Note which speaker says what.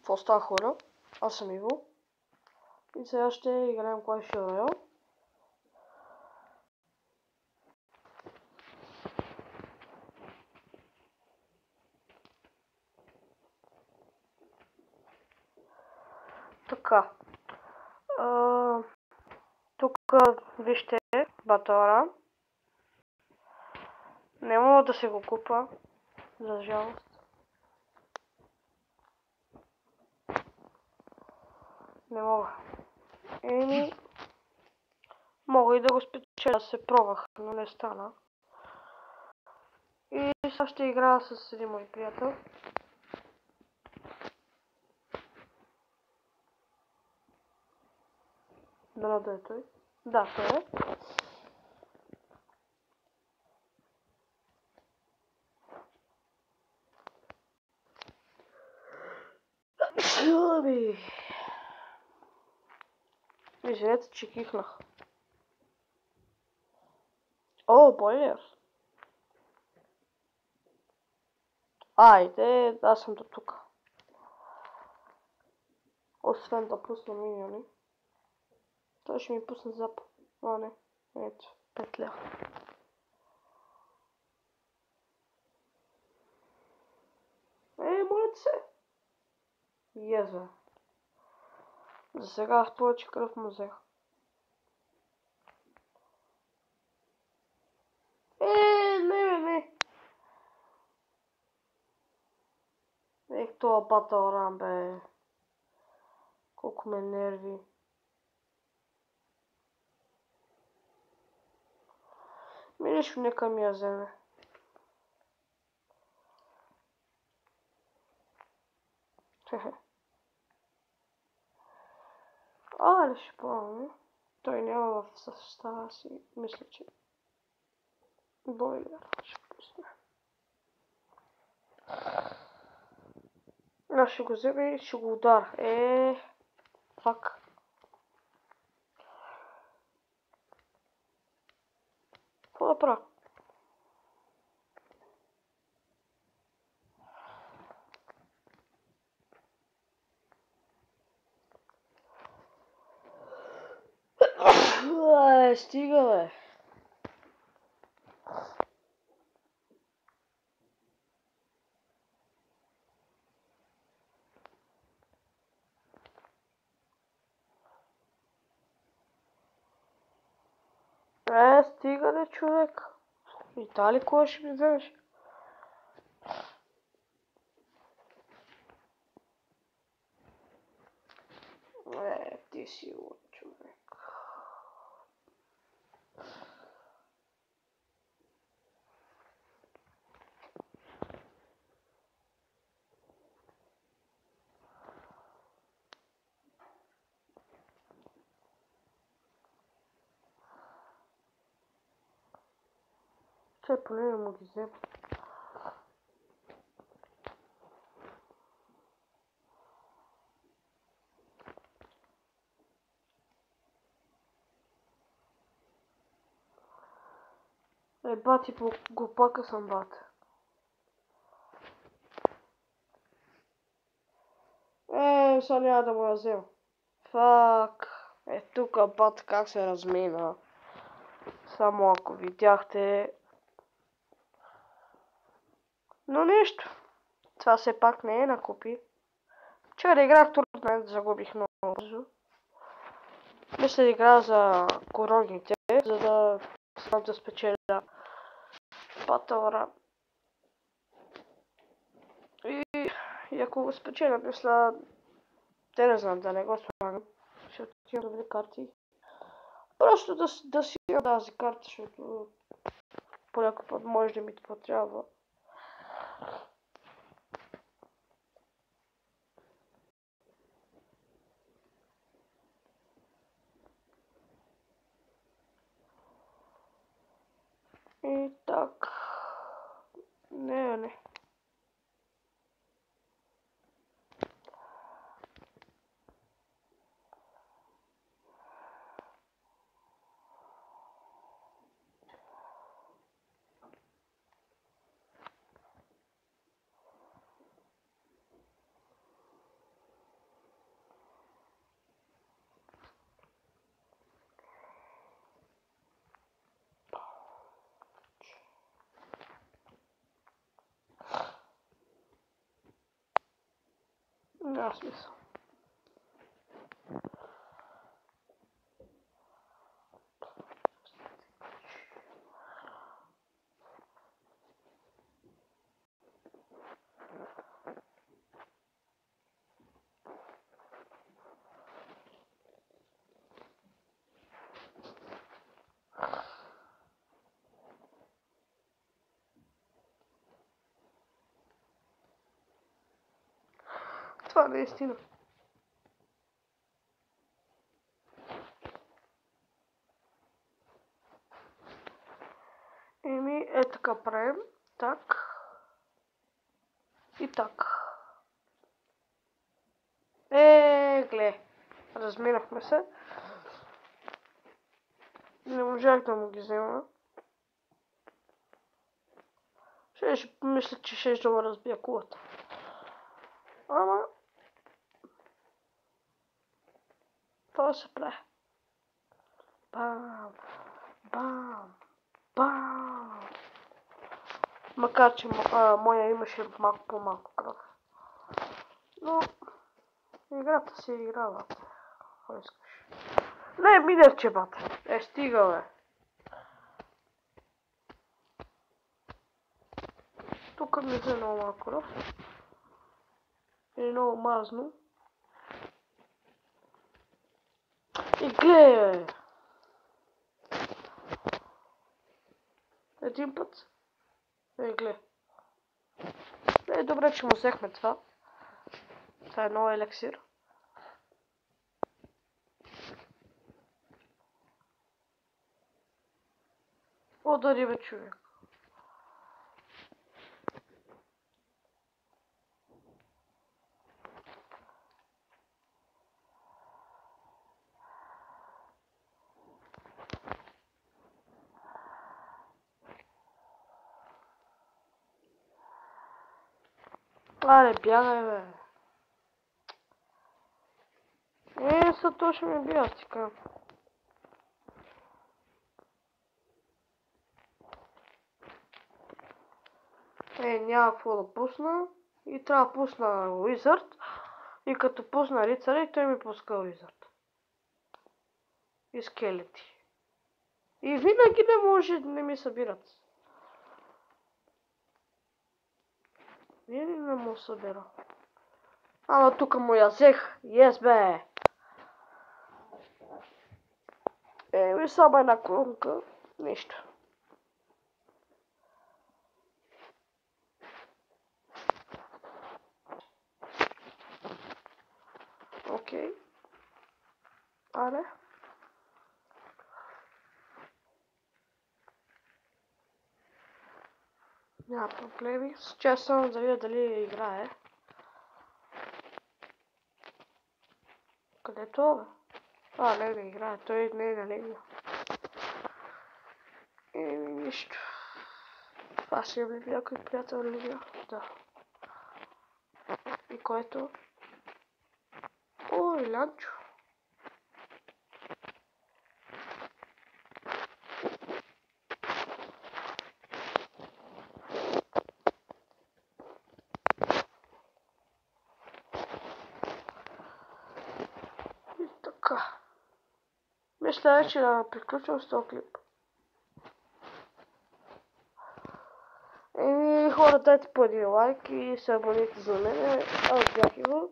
Speaker 1: Какво става, хора? Аз съм Иво. И сега ще играем Clash Royale. Така. Тук вижте батора. Не мога да се го купа, за жалост. Не мога. Мога и да го спечеля, се пробвах, но не стана. И сега ще играя с един мой приятел. Дано да е той. Да, той е. Извинете, че кихнах. О, бойлер. Айде, аз съм до тук. Освен да пусна миньони. Той ще ми пусне зап. А, не. Ето, 5 ля. Моля се. Еза. За сега аз повече кръв му взех. Не. Ех, това батъл ран, бе. Колко ме нерви. Нищо нека ми я вземе. Але ще помня. Той няма в състава си. Мисля, че бойлер ще пусне. Аз ще го вземе и ще го удара. Фак. Какво да правя? Стига, бе. Стига, бе, човек. Витали, кой ще ми вземеш? Ти си луд, човек. Че поне не му ги взема. Бати, глупака съм, бат. Сега няма да му я взема. Фак. Тука бат как се размина. Само ако видяхте. Но нищо. Това все пак не е на купи. Вчера да играх турнет, загубих много бързо. Мисля да игра за короните, за да спечеля батъл. И ако го спечеля, мисля, не знам, да не го слагам. Ще отивам добри карти. Просто да си имам тази карта, защото понякога път може да ми това трябва. И так. Не. Няма смисъл. Това не е истина. Еми, е така правим. Так. И так. Гле. Разминахме се. Не можах да му ги взема. Ще помисля, че ще да разбия кулата. Ама... Това се прави. Бам! Бам! Бам! Макар, че моя имаше малко по-малко кръв. Но... Играта си играва. Кой искаш? Не, минерче, бате. Стига, бе. Тук ми взе много малко кръв. Или много мазно. И гледай, бе. Един път. Гледай. Добре, че му взехме това. Това е нова елексир. Удари, бе, човек. Аре, бягай, бе. Са точно ме бия, стика. Няма какво да пусна. И трябва да пусна Wizard. И като пусна рицаря, той ми пуска Wizard. И скелети. И винаги не може да не ми събират. Винаги не му събира. Ама тук му я взех. Yes, бе. Само една клонка. Нищо. Окей. Аре. Няма проблеми. Сейчас само да видя дали играе. Къде е това, бе? Не играе. Той не е налегнал. Нищо. Аз ще имам някой приятел лига. Да. И който? Ой, Ланчо. И така. Мисля, че да приключвам с този клип. Хора, дайте по един лайк и се абонирайте за мен. Аз бях Иво.